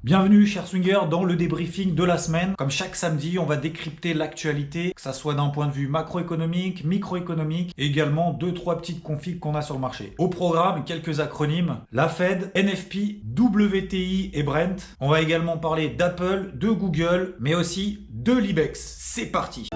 Bienvenue chers swingers dans le débriefing de la semaine. Comme chaque samedi, on va décrypter l'actualité, que ça soit d'un point de vue macroéconomique, microéconomique, et également 2-3 petites configs qu'on a sur le marché. Au programme, quelques acronymes, la Fed, NFP, WTI et Brent. On va également parler d'Apple, de Google, mais aussi de l'Ibex. C'est parti!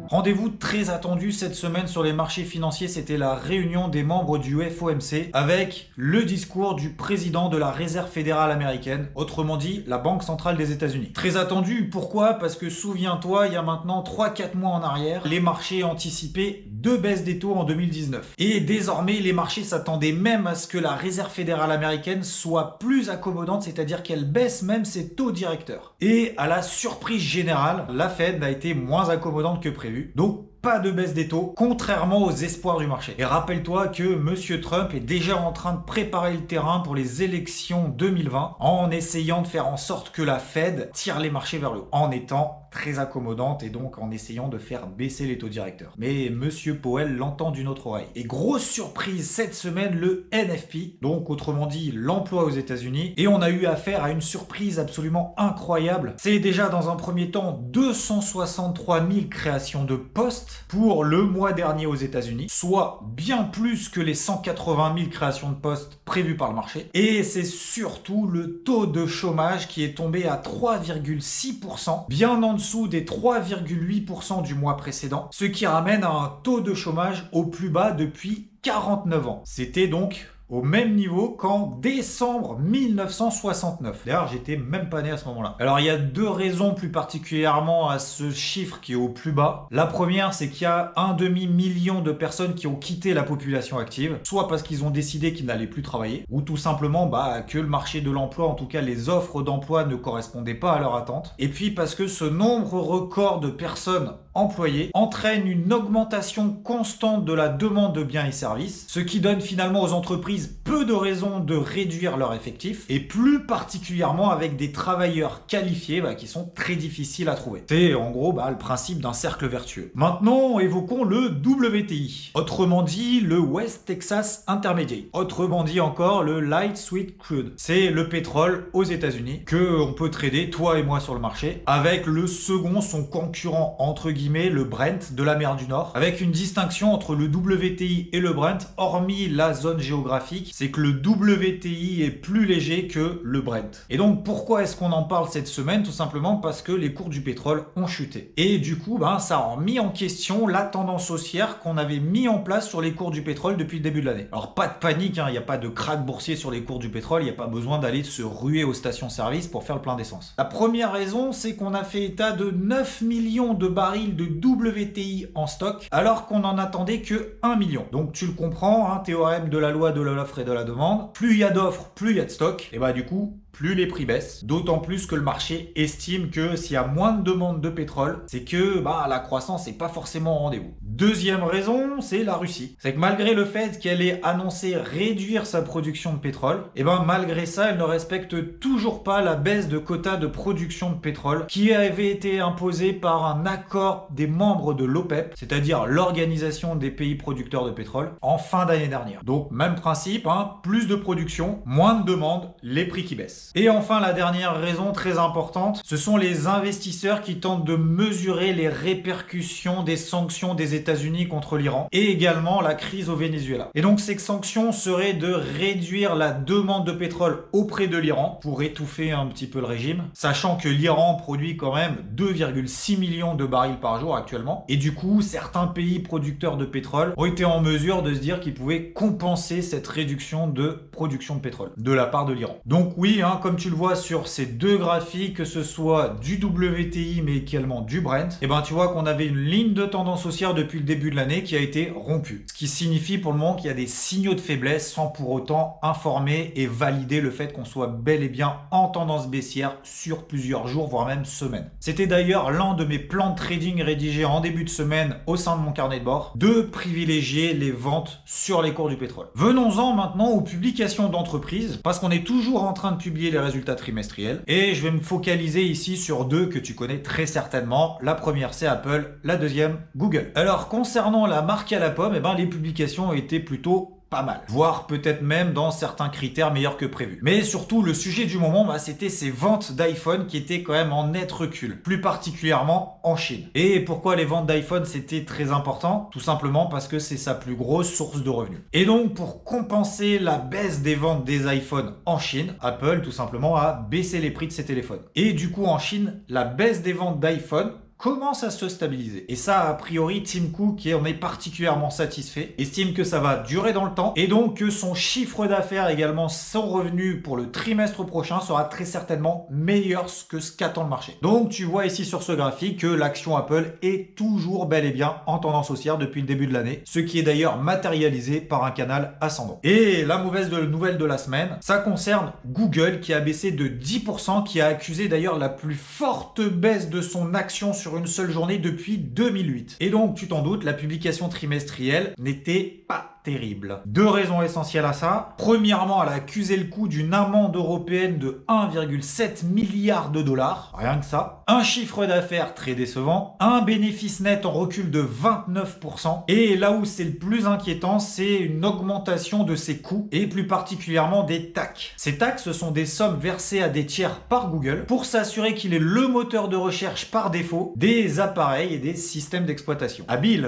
Rendez-vous très attendu cette semaine sur les marchés financiers, c'était la réunion des membres du FOMC avec le discours du président de la Réserve fédérale américaine, autrement dit la Banque centrale des États-Unis. Très attendu, pourquoi? Parce que souviens-toi, il y a maintenant 3-4 mois en arrière, les marchés anticipaient 2 baisses des taux en 2019. Et désormais, les marchés s'attendaient même à ce que la Réserve fédérale américaine soit plus accommodante, c'est-à-dire qu'elle baisse même ses taux directeurs. Et à la surprise générale, la Fed a été moins accommodante que prévu. Donc, pas de baisse des taux, contrairement aux espoirs du marché. Et rappelle-toi que M. Trump est déjà en train de préparer le terrain pour les élections 2020 en essayant de faire en sorte que la Fed tire les marchés vers le haut, en étant très accommodante et donc en essayant de faire baisser les taux directeurs. Mais M. Powell l'entend d'une autre oreille. Et grosse surprise cette semaine, le NFP, donc autrement dit l'emploi aux États-Unis, et on a eu affaire à une surprise absolument incroyable. C'est déjà dans un premier temps 263 000 créations de postes pour le mois dernier aux États-Unis, soit bien plus que les 180 000 créations de postes prévues par le marché. Et c'est surtout le taux de chômage qui est tombé à 3,6%, bien en dessous des 3,8% du mois précédent, ce qui ramène à un taux de chômage au plus bas depuis 49 ans. C'était donc au même niveau qu'en décembre 1969. D'ailleurs, j'étais même pas né à ce moment-là. Alors, il y a 2 raisons plus particulièrement à ce chiffre qui est au plus bas. La première, c'est qu'il y a un demi-million de personnes qui ont quitté la population active, soit parce qu'ils ont décidé qu'ils n'allaient plus travailler, ou tout simplement que le marché de l'emploi, en tout cas les offres d'emploi, ne correspondaient pas à leurs attentes. Et puis parce que ce nombre record de personnes employées entraîne une augmentation constante de la demande de biens et services, ce qui donne finalement aux entreprises peu de raisons de réduire leur effectif, et plus particulièrement avec des travailleurs qualifiés qui sont très difficiles à trouver. C'est en gros le principe d'un cercle vertueux. Maintenant, évoquons le WTI, autrement dit le West Texas Intermediate, autrement dit encore le Light Sweet Crude. C'est le pétrole aux États-Unis que on peut trader, toi et moi, sur le marché, avec le second, son concurrent entre guillemets, le Brent de la mer du Nord, avec une distinction entre le WTI et le Brent, hormis la zone géographique, c'est que le WTI est plus léger que le Brent. Et donc pourquoi est-ce qu'on en parle cette semaine? Tout simplement parce que les cours du pétrole ont chuté. Et du coup, ça a remis en question la tendance haussière qu'on avait mis en place sur les cours du pétrole depuis le début de l'année. Alors pas de panique, il n'y a pas de krach boursier sur les cours du pétrole, il n'y a pas besoin d'aller se ruer aux stations-service pour faire le plein d'essence. La première raison, c'est qu'on a fait état de 9 millions de barils de WTI en stock, alors qu'on en attendait que 1 million. Donc tu le comprends, théorème de la loi de l'offre et de la demande, plus il y a d'offres, plus il y a de stock, et du coup, plus les prix baissent. D'autant plus que le marché estime que s'il y a moins de demande de pétrole, c'est que la croissance n'est pas forcément au rendez-vous. Deuxième raison, c'est la Russie. C'est que malgré le fait qu'elle ait annoncé réduire sa production de pétrole, malgré ça, elle ne respecte toujours pas la baisse de quota de production de pétrole qui avait été imposée par un accord des membres de l'OPEP, c'est-à-dire l'organisation des pays producteurs de pétrole, en fin d'année dernière. Donc même principe, plus de production, moins de demande, les prix qui baissent. Et enfin, la dernière raison très importante, ce sont les investisseurs qui tentent de mesurer les répercussions des sanctions des États-Unis contre l'Iran et également la crise au Venezuela. Et donc ces sanctions seraient de réduire la demande de pétrole auprès de l'Iran pour étouffer un petit peu le régime, sachant que l'Iran produit quand même 2,6 millions de barils par jour actuellement. Et du coup, certains pays producteurs de pétrole ont été en mesure de se dire qu'ils pouvaient compenser cette réduction de production de pétrole de la part de l'Iran. Donc oui, comme tu le vois sur ces 2 graphiques, que ce soit du WTI mais également du Brent, tu vois qu'on avait une ligne de tendance haussière depuis le début de l'année qui a été rompue. Ce qui signifie pour le moment qu'il y a des signaux de faiblesse sans pour autant informer et valider le fait qu'on soit bel et bien en tendance baissière sur plusieurs jours, voire même semaines. C'était d'ailleurs l'un de mes plans de trading rédigés en début de semaine au sein de mon carnet de bord, de privilégier les ventes sur les cours du pétrole. Venons-en maintenant aux publications d'entreprises, parce qu'on est toujours en train de publier les résultats trimestriels, et je vais me focaliser ici sur 2 que tu connais très certainement. La première, c'est Apple, la deuxième, Google. Alors concernant la marque à la pomme, les publications ont été plutôt pas mal, voire peut-être même dans certains critères meilleurs que prévu. Mais surtout, le sujet du moment, c'était ces ventes d'iPhone qui étaient quand même en net recul, plus particulièrement en Chine. Et pourquoi les ventes d'iPhone c'était très important? Tout simplement parce que c'est sa plus grosse source de revenus. Et donc, pour compenser la baisse des ventes des iPhones en Chine, Apple tout simplement a baissé les prix de ses téléphones. Et du coup, en Chine, la baisse des ventes d'iPhone commence à se stabiliser. Et ça, a priori, Tim Cook, qui en est particulièrement satisfait, estime que ça va durer dans le temps et donc que son chiffre d'affaires, également son revenu pour le trimestre prochain, sera très certainement meilleur que ce qu'attend le marché. Donc tu vois ici sur ce graphique que l'action Apple est toujours bel et bien en tendance haussière depuis le début de l'année, ce qui est d'ailleurs matérialisé par un canal ascendant. Et la mauvaise nouvelle de la semaine, ça concerne Google qui a baissé de 10%, qui a accusé d'ailleurs la plus forte baisse de son action sur une seule journée depuis 2008. Et donc, tu t'en doutes, la publication trimestrielle n'était pas terrible. Deux raisons essentielles à ça. Premièrement, elle a accusé le coup d'une amende européenne de 1,7 milliard de dollars. Rien que ça. Un chiffre d'affaires très décevant. Un bénéfice net en recul de 29%. Et là où c'est le plus inquiétant, c'est une augmentation de ses coûts et plus particulièrement des TAC. Ces TAC, ce sont des sommes versées à des tiers par Google pour s'assurer qu'il est le moteur de recherche par défaut des appareils et des systèmes d'exploitation. Habile.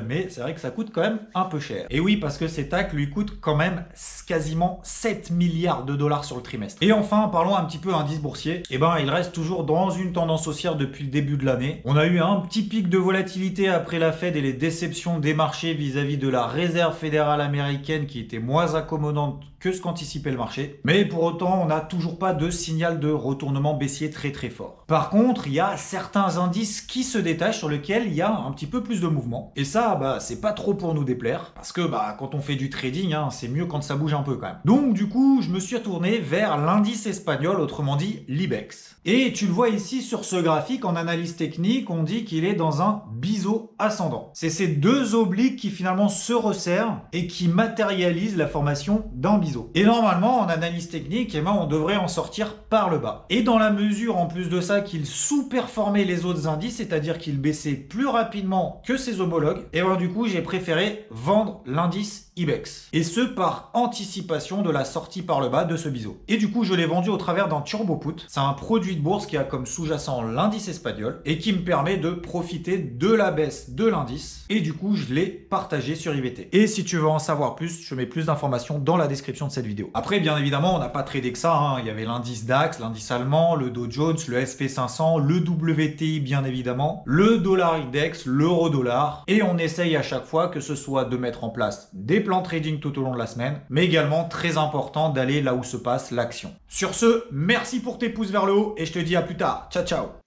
Mais c'est vrai que ça coûte quand même un peu cher. Et oui, parce que ces TAC lui coûtent quand même quasiment 7 milliards de dollars sur le trimestre. Et enfin, parlons un petit peu indice boursier. Eh ben, il reste toujours dans une tendance haussière depuis le début de l'année. On a eu un petit pic de volatilité après la Fed et les déceptions des marchés vis-à-vis de la Réserve fédérale américaine qui était moins accommodante que ce qu'anticipait le marché. Mais pour autant, on n'a toujours pas de signal de retournement baissier très très fort. Par contre, il y a certains indices qui se détachent sur lesquels il y a un petit peu plus de mouvement. Et ça, c'est pas trop pour nous déplaire. Parce que quand on fait du trading, c'est mieux quand ça bouge un peu quand même. Donc du coup, je me suis retourné vers l'indice espagnol, autrement dit l'IBEX. Et tu le vois ici sur ce graphique, en analyse technique, on dit qu'il est dans un biseau ascendant. C'est ces deux obliques qui finalement se resserrent et qui matérialisent la formation d'un biseau. Et normalement, en analyse technique, on devrait en sortir par le bas. Et dans la mesure, en plus de ça, qu'il sous-performait les autres indices, c'est-à-dire qu'il baissait plus rapidement que ses homologues, et du coup, j'ai préféré vendre l'indice IBEX. Et ce, par anticipation de la sortie par le bas de ce biseau. Et du coup, je l'ai vendu au travers d'un turbo put. C'est un produit de bourse qui a comme sous-jacent l'indice espagnol et qui me permet de profiter de la baisse de l'indice. Et du coup, je l'ai partagé sur IVT. Et si tu veux en savoir plus, je mets plus d'informations dans la description de cette vidéo. Après, bien évidemment, on n'a pas tradé que ça. Il y avait l'indice DAX, l'indice allemand, le Dow Jones, le SP500, le WTI, bien évidemment, le dollar index, l'euro dollar. Et on essaye à chaque fois que ce soit de mettre en place des plans trading tout au long de la semaine, mais également très important d'aller là où se passe l'action. Sur ce, merci pour tes pouces vers le haut et je te dis à plus tard. Ciao, ciao.